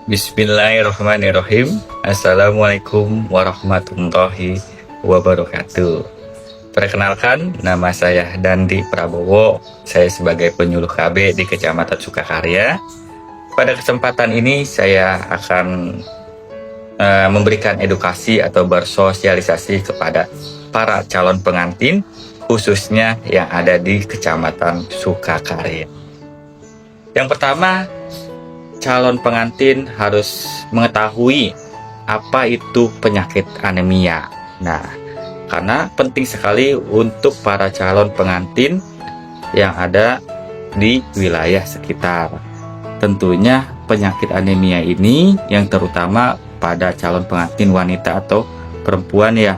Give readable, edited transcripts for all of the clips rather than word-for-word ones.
Bismillahirrahmanirrahim. Assalamualaikum warahmatullahi wabarakatuh. Perkenalkan, nama saya Dandi Prabowo. Saya sebagai penyuluh KB di Kecamatan Sukakarya. Pada kesempatan ini saya akan memberikan edukasi atau bersosialisasi kepada para calon pengantin, khususnya yang ada di Kecamatan Sukakarya. Yang pertama, calon pengantin harus mengetahui apa itu penyakit anemia. Nah, karena penting sekali untuk para calon pengantin yang ada di wilayah sekitar. Tentunya penyakit anemia ini yang terutama pada calon pengantin wanita atau perempuan ya.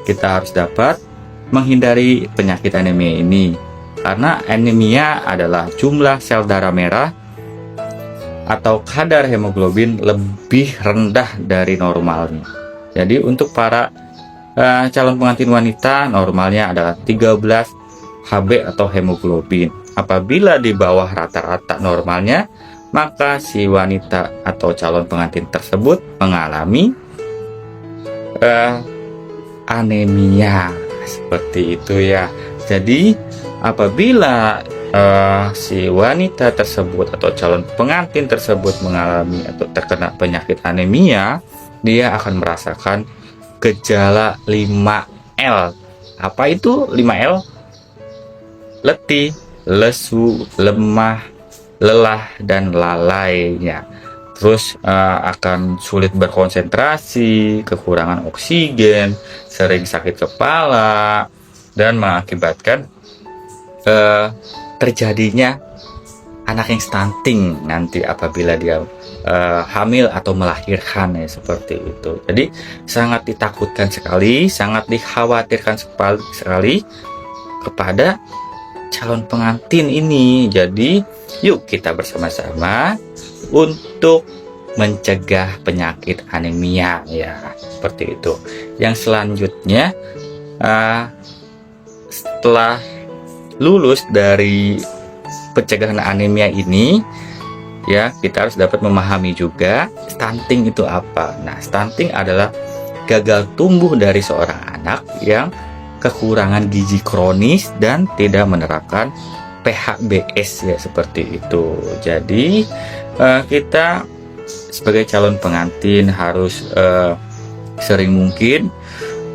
Kita harus dapat menghindari penyakit anemia ini. Karena anemia adalah jumlah sel darah merah atau kadar hemoglobin lebih rendah dari normalnya. Jadi untuk para calon pengantin wanita normalnya adalah 13 Hb atau hemoglobin. Apabila di bawah rata-rata normalnya, maka si wanita atau calon pengantin tersebut mengalami anemia seperti itu ya. Jadi apabila si wanita tersebut atau calon pengantin tersebut mengalami atau terkena penyakit anemia, dia akan merasakan gejala 5L. Apa itu 5L? Letih, lesu, lemah, lelah, dan lalainya. Terus akan sulit berkonsentrasi, kekurangan oksigen, sering sakit kepala, dan mengakibatkan terjadinya anak yang stunting nanti apabila dia hamil atau melahirkan ya, seperti itu. Jadi sangat ditakutkan sekali, sangat dikhawatirkan sekali kepada calon pengantin ini. Jadi yuk kita bersama-sama untuk mencegah penyakit anemia ya, seperti itu. Yang selanjutnya setelah lulus dari pencegahan anemia ini ya, kita harus dapat memahami juga stunting itu apa. Nah, stunting adalah gagal tumbuh dari seorang anak yang kekurangan gizi kronis dan tidak menerapkan PHBS ya, seperti itu. Jadi kita sebagai calon pengantin harus sering mungkin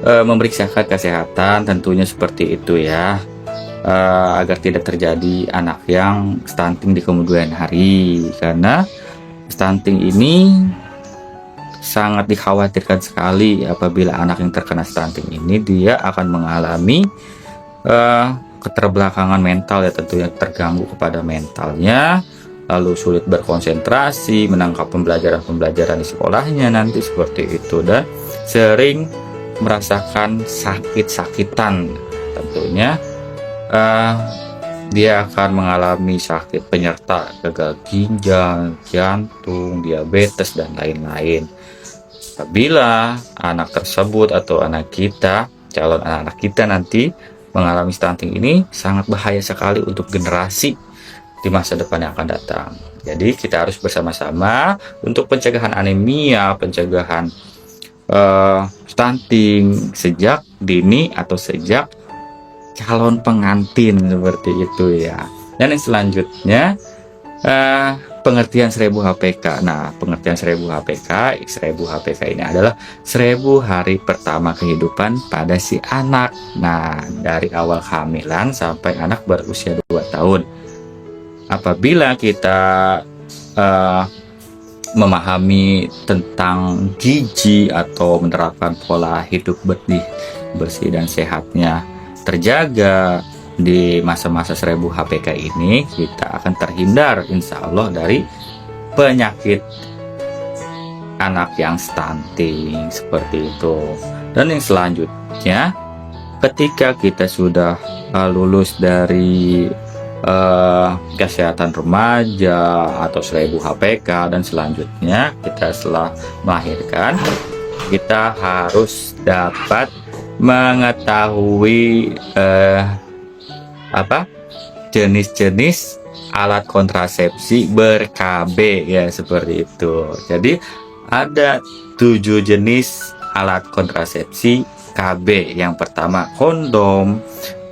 memeriksakan kesehatan, tentunya seperti itu ya, agar tidak terjadi anak yang stunting di kemudian hari. Karena stunting ini sangat dikhawatirkan sekali. Apabila anak yang terkena stunting ini, dia akan mengalami keterbelakangan mental ya, tentunya terganggu kepada mentalnya, lalu sulit berkonsentrasi, menangkap pembelajaran di sekolahnya nanti seperti itu, dan sering merasakan sakit-sakitan. Tentunya dia akan mengalami sakit penyerta gagal ginjal, jantung, diabetes, dan lain-lain. Apabila anak tersebut atau anak kita, calon anak kita nanti mengalami stunting ini, sangat bahaya sekali untuk generasi di masa depan yang akan datang. Jadi kita harus bersama-sama untuk pencegahan anemia, pencegahan stunting sejak dini atau sejak calon pengantin, seperti itu ya. Dan yang selanjutnya pengertian 1000 HPK. Nah, pengertian 1000 HPK ini adalah 1000 hari pertama kehidupan pada si anak. Nah, dari awal kehamilan sampai anak berusia 2 tahun. Apabila kita memahami tentang gizi atau menerapkan pola hidup bersih dan sehatnya terjaga di masa-masa 1000 HPK ini, kita akan terhindar insya Allah dari penyakit anak yang stunting, seperti itu. Dan yang selanjutnya, ketika kita sudah lulus dari kesehatan remaja atau 1000 HPK dan selanjutnya, kita setelah melahirkan, kita harus dapat mengetahui jenis-jenis alat kontrasepsi ber-KB ya, seperti itu. Jadi ada 7 jenis alat kontrasepsi KB. Yang pertama kondom,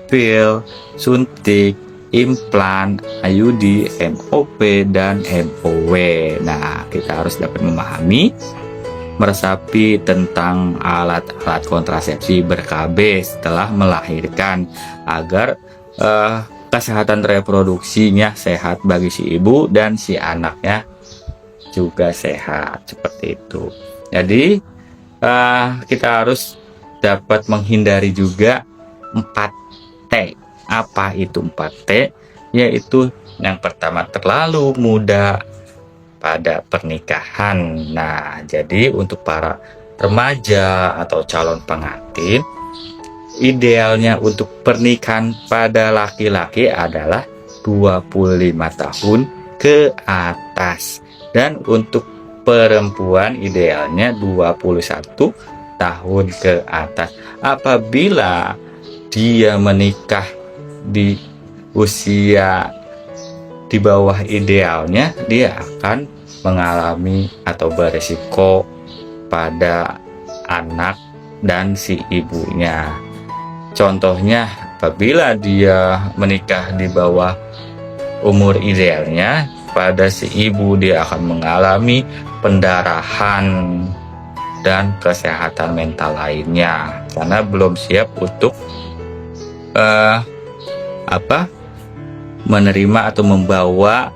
pil, suntik, implan, IUD, MOP, dan MOW. Nah, kita harus dapat memahami, meresapi tentang alat-alat kontrasepsi ber-KB setelah melahirkan agar kesehatan reproduksinya sehat bagi si ibu dan si anaknya juga sehat, seperti itu. Jadi kita harus dapat menghindari juga 4T. Apa itu 4T? Yaitu yang pertama, terlalu muda pada pernikahan. Nah, jadi untuk para remaja atau calon pengantin, idealnya untuk pernikahan pada laki-laki adalah 25 tahun ke atas, dan untuk perempuan idealnya 21 tahun ke atas. Apabila dia menikah di usia di bawah idealnya, dia akan mengalami atau beresiko pada anak dan si ibunya. Contohnya, apabila dia menikah di bawah umur idealnya, pada si ibu dia akan mengalami pendarahan dan kesehatan mental lainnya karena belum siap untuk menerima atau membawa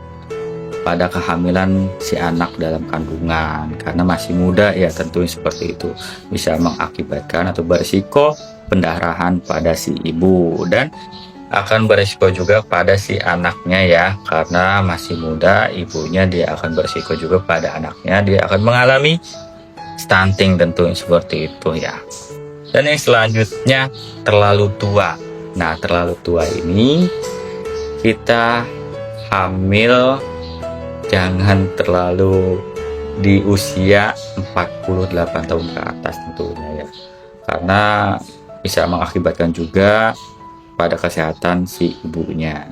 pada kehamilan si anak dalam kandungan, karena masih muda ya, tentunya seperti itu bisa mengakibatkan atau berisiko pendarahan pada si ibu, dan akan berisiko juga pada si anaknya ya, karena masih muda ibunya, dia akan berisiko juga pada anaknya, dia akan mengalami stunting, tentunya seperti itu ya. Dan yang selanjutnya, terlalu tua. Nah, terlalu tua ini kita hamil jangan terlalu di usia 48 tahun ke atas tentunya ya, karena bisa mengakibatkan juga pada kesehatan si ibunya.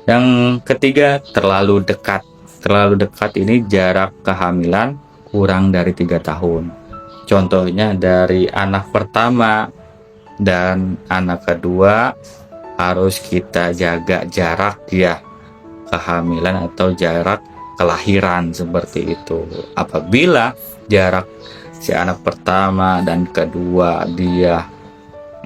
Yang ketiga, terlalu dekat. Terlalu dekat ini jarak kehamilan kurang dari 3 tahun. Contohnya dari anak pertama dan anak kedua harus kita jaga jarak ya, kehamilan atau jarak kelahiran, seperti itu. Apabila jarak si anak pertama dan kedua dia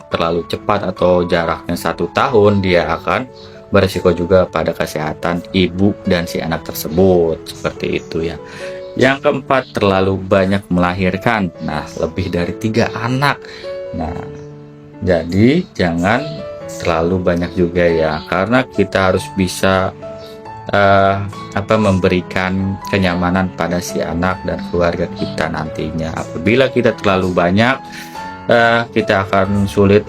terlalu cepat atau jaraknya 1 tahun, dia akan berisiko juga pada kesehatan ibu dan si anak tersebut, seperti itu ya. Yang keempat, terlalu banyak melahirkan. Nah, lebih dari 3 anak. Nah, jadi jangan terlalu banyak juga ya, karena kita harus bisa memberikan kenyamanan pada si anak dan keluarga kita nantinya. Apabila kita terlalu banyak, kita akan sulit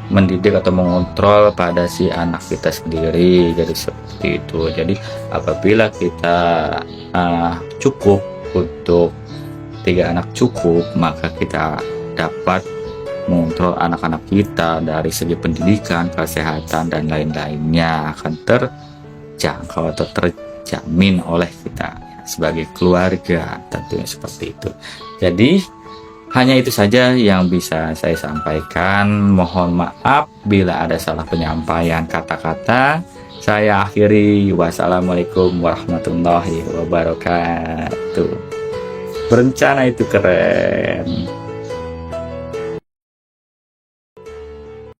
mendidik atau mengontrol pada si anak kita sendiri. Jadi seperti itu. Jadi apabila kita cukup untuk 3 anak cukup, maka kita dapat mengontrol anak-anak kita dari segi pendidikan, kesehatan, dan lain-lainnya akan terjangkau atau terjamin oleh kita sebagai keluarga, tentunya seperti itu. Jadi hanya itu saja yang bisa saya sampaikan. Mohon maaf bila ada salah penyampaian kata-kata. Saya akhiri. Wassalamualaikum warahmatullahi wabarakatuh. Berencana itu keren.